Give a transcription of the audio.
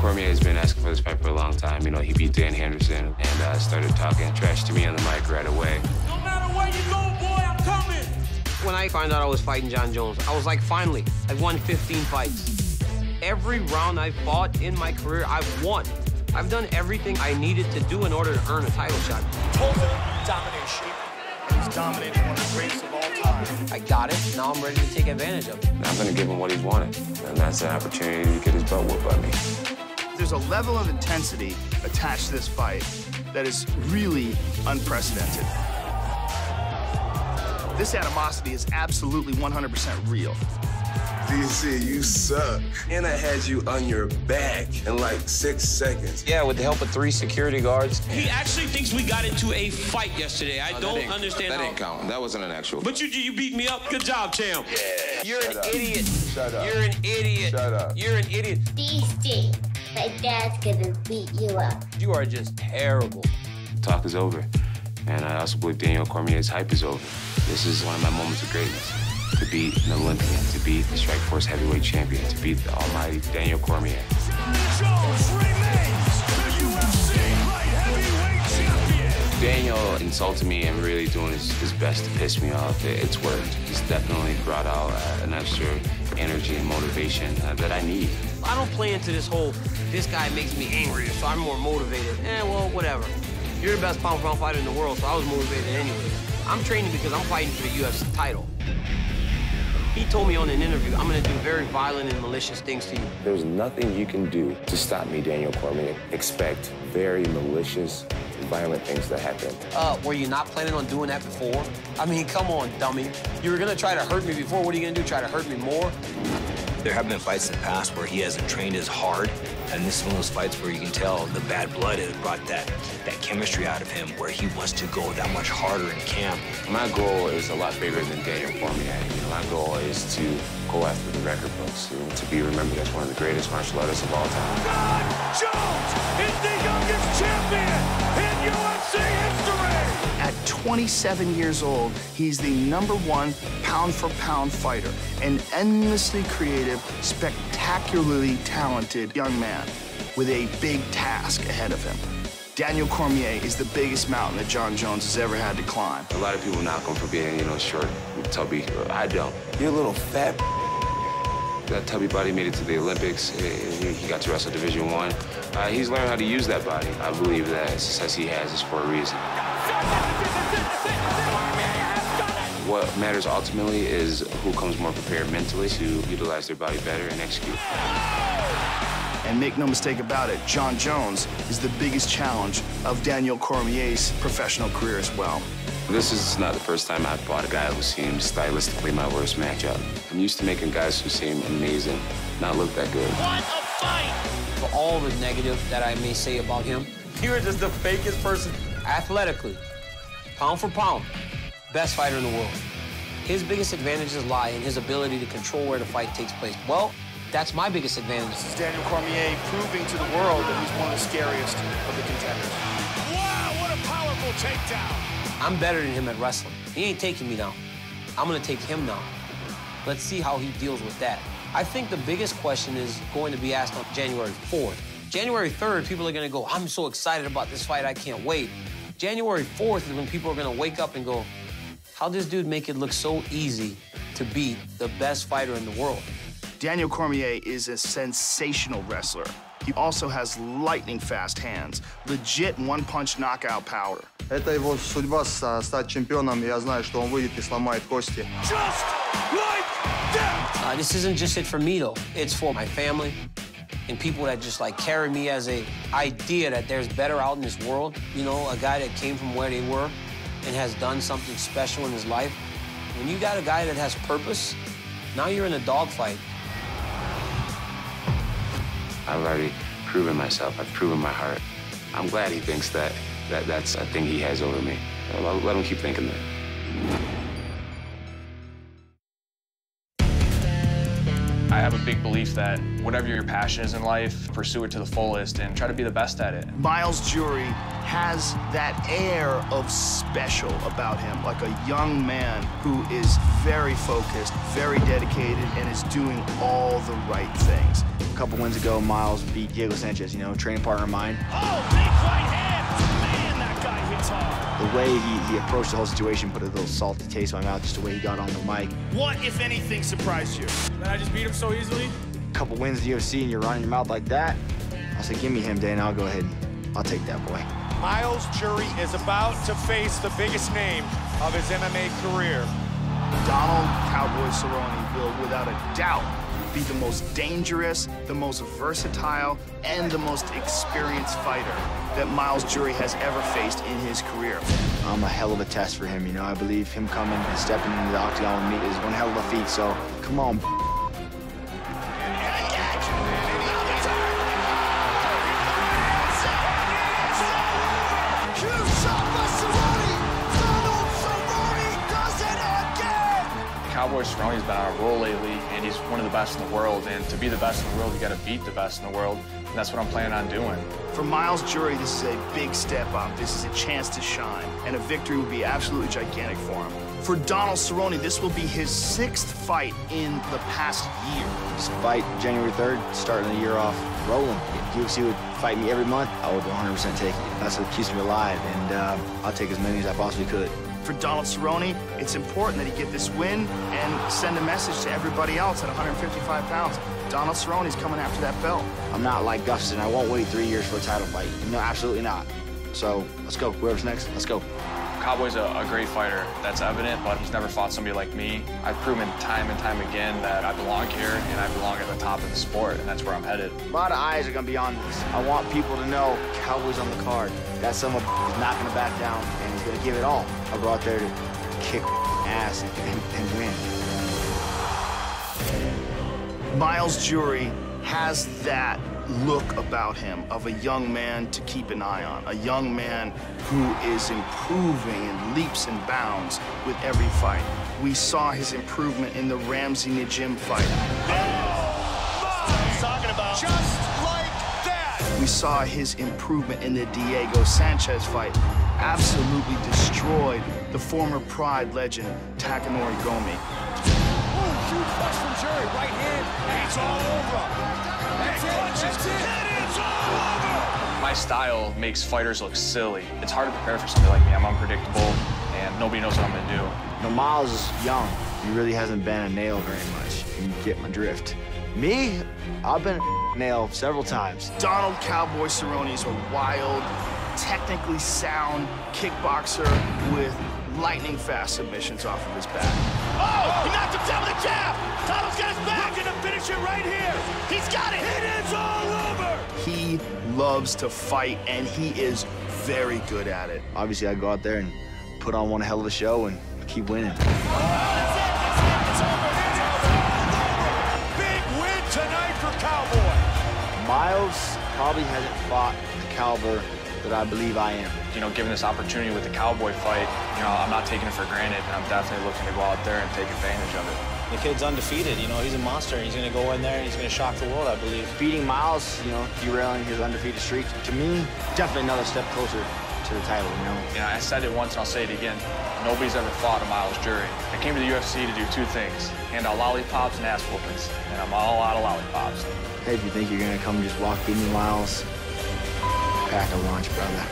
Cormier has been asking for this fight for a long time. You know, he beat Dan Henderson and started talking trash to me on the mic right away. No matter where you go, boy, I'm coming! When I found out I was fighting Jon Jones, I was like, finally, I've won 15 fights. Every round I've fought in my career, I've won. I've done everything I needed to do in order to earn a title shot. Total domination. He's dominating one of the greatest of all time. I got it. Now I'm ready to take advantage of it. I'm going to give him what he's wanted, and that's an opportunity to get his butt whooped by me. There's a level of intensity attached to this fight that is really unprecedented. This animosity is absolutely 100% real. DC, you suck. And I had you on your back in like 6 seconds. Yeah, with the help of 3 security guards. He actually thinks we got into a fight yesterday. I don't understand That how... didn't count. That wasn't an actual. But you beat me up. Good job, champ. Yeah. You're an idiot. Shut up. You're an idiot. Shut up. You're an idiot. DC, my dad's gonna beat you up. You are just terrible. Talk is over. And I also believe Daniel Cormier's hype is over. This is one of my moments of greatness. To beat an Olympian, to beat the Strikeforce heavyweight champion, to beat the almighty Daniel Cormier. Jones remains the UFC light heavyweight champion. Daniel insulted me and really doing his best to piss me off. It's worked. He's definitely brought out an extra energy and motivation that I need. I don't play into this whole, this guy makes me angrier, so I'm more motivated. Well, whatever. You're the best pound-for-pound fighter in the world, so I was motivated anyway. I'm training because I'm fighting for the UFC title. He told me on an interview, I'm gonna do very violent and malicious things to you. There's nothing you can do to stop me, Daniel Cormier. Expect very malicious, violent things to happen. Were you not planning on doing that before? I mean, come on, dummy. You were gonna try to hurt me before. What are you gonna do, try to hurt me more? There have been fights in the past where he hasn't trained as hard, and this is one of those fights where you can tell the bad blood has brought that chemistry out of him, where he wants to go that much harder in camp. My goal is a lot bigger than Daniel Cormier. My goal is to go after the record books, to be remembered as one of the greatest martial artists of all time. Jon Jones is the youngest champion in UFC history. At 27 years old, he's the #1 pound-for-pound fighter, an endlessly creative, spectacularly talented young man with a big task ahead of him. Daniel Cormier is the biggest mountain that Jon Jones has ever had to climb. A lot of people knock him for being, short, tubby. I don't. You're a little fat. That tubby body made it to the Olympics. He got to wrestle Division I. He's learned how to use that body. I believe that success he has is for a reason. What matters ultimately is who comes more prepared mentally to utilize their body better and execute. And make no mistake about it, Jon Jones is the biggest challenge of Daniel Cormier's professional career as well. This is not the first time I've fought a guy who seems stylistically my worst matchup. I'm used to making guys who seem amazing not look that good. What a fight! For all the negative that I may say about him, you're just the fakest person. Athletically, pound for pound, best fighter in the world. His biggest advantages lie in his ability to control where the fight takes place. Well, that's my biggest advantage. This is Daniel Cormier proving to the world that he's one of the scariest of the contenders. Wow, what a powerful takedown! I'm better than him at wrestling. He ain't taking me down. I'm gonna take him down. Let's see how he deals with that. I think the biggest question is going to be asked on January 4th. January 3rd, people are gonna go, I'm so excited about this fight, I can't wait. January 4th is when people are gonna wake up and go, how'd this dude make it look so easy to beat the best fighter in the world? Daniel Cormier is a sensational wrestler. He also has lightning-fast hands, legit one-punch knockout power. Это его судьба стать чемпионом, и я знаю, что он выйдет и сломает кости. Just like that! This isn't just it for me, though. It's for my family and people that just, carry me as a idea that there's better out in this world. A guy that came from where they were and has done something special in his life. When you got a guy that has purpose, now you're in a dogfight. I've already proven myself. I've proven my heart. I'm glad he thinks that's a thing he has over me. Let him keep thinking that. I have have a big belief that whatever your passion is in life, pursue it to the fullest and try to be the best at it. Miles Jury has that air of special about him, like a young man who is very focused, very dedicated, and is doing all the right things. A couple wins ago, Miles beat Diego Sanchez, training partner of mine. Oh, big right hand! Man, that guy hits hard. The way he approached the whole situation put a little salty taste in my mouth, just the way he got on the mic. What, if anything, surprised you? That I just beat him so easily? A couple wins in the UFC and you're running your mouth like that. I said, give me him, Dana. I'll go ahead and I'll take that boy. Miles Jury is about to face the biggest name of his MMA career. Donald Cowboy Cerrone will, without a doubt, be the most dangerous, the most versatile, and the most experienced fighter that Miles Jury has ever faced in his career. I'm a hell of a test for him, I believe him coming and stepping into the octagon with me is one hell of a feat, so come on. Cowboy Cerrone's been on a roll lately, and he's one of the best in the world. And to be the best in the world, you got to beat the best in the world. And that's what I'm planning on doing. For Miles Jury, this is a big step up. This is a chance to shine, and a victory would be absolutely gigantic for him. For Donald Cerrone, this will be his 6th fight in the past year. This fight, January 3rd, starting the year off rolling. If UFC would fight me every month, I would 100% take it. That's what keeps me alive, and I'll take as many as I possibly could. For Donald Cerrone, it's important that he get this win and send a message to everybody else at 155 pounds. Donald Cerrone's coming after that belt. I'm not like Gustafsson. I won't wait 3 years for a title fight. No, absolutely not. So let's go. Whoever's next, let's go. Cowboy's a great fighter. That's evident, but he's never fought somebody like me. I've proven time and time again that I belong here and I belong at the top of the sport, and that's where I'm headed. A lot of eyes are going to be on this. I want people to know Cowboy's on the card. That son of a is not going to back down, and he's going to give it all. I'll go out there to kick ass and win. Miles Jury has that look about him of a young man to keep an eye on, a young man who is improving in leaps and bounds with every fight. We saw his improvement in the Ramsey Najim fight. Oh, talking about just like that. We saw his improvement in the Diego Sanchez fight. Absolutely destroyed the former Pride legend Takanori Gomi. Oh, huge punch from Jury, right hand. It's all over. It's all over. My style makes fighters look silly. It's hard to prepare for somebody like me. I'm unpredictable, and nobody knows what I'm going to do. No, Miles is young. He really hasn't been a nail very much. You get my drift. Me, I've been a nail several times. Donald Cowboy Cerrone is a wild, technically sound kickboxer with lightning-fast submissions off of his back. Oh, he knocked him down with a jab. Donald's got his back. He's gonna finish it right here. He's got it. It is all over. He loves to fight, and he is very good at it. Obviously, I go out there and put on one hell of a show and keep winning. It's over. Big win tonight for Cowboy. Miles probably hasn't fought the caliber that I believe I am. Given this opportunity with the Cowboy fight, I'm not taking it for granted, and I'm definitely looking to go out there and take advantage of it. The kid's undefeated, he's a monster. He's going to go in there and he's going to shock the world, I believe. Beating Miles, derailing his undefeated streak, to me, definitely another step closer to the title, I said it once and I'll say it again. Nobody's ever fought a Miles Jury. I came to the UFC to do 2 things, hand out lollipops and ass whoopings, and I'm all out of lollipops. Hey, if you think you're going to come and just walk through me, Miles, pack a lunch, brother.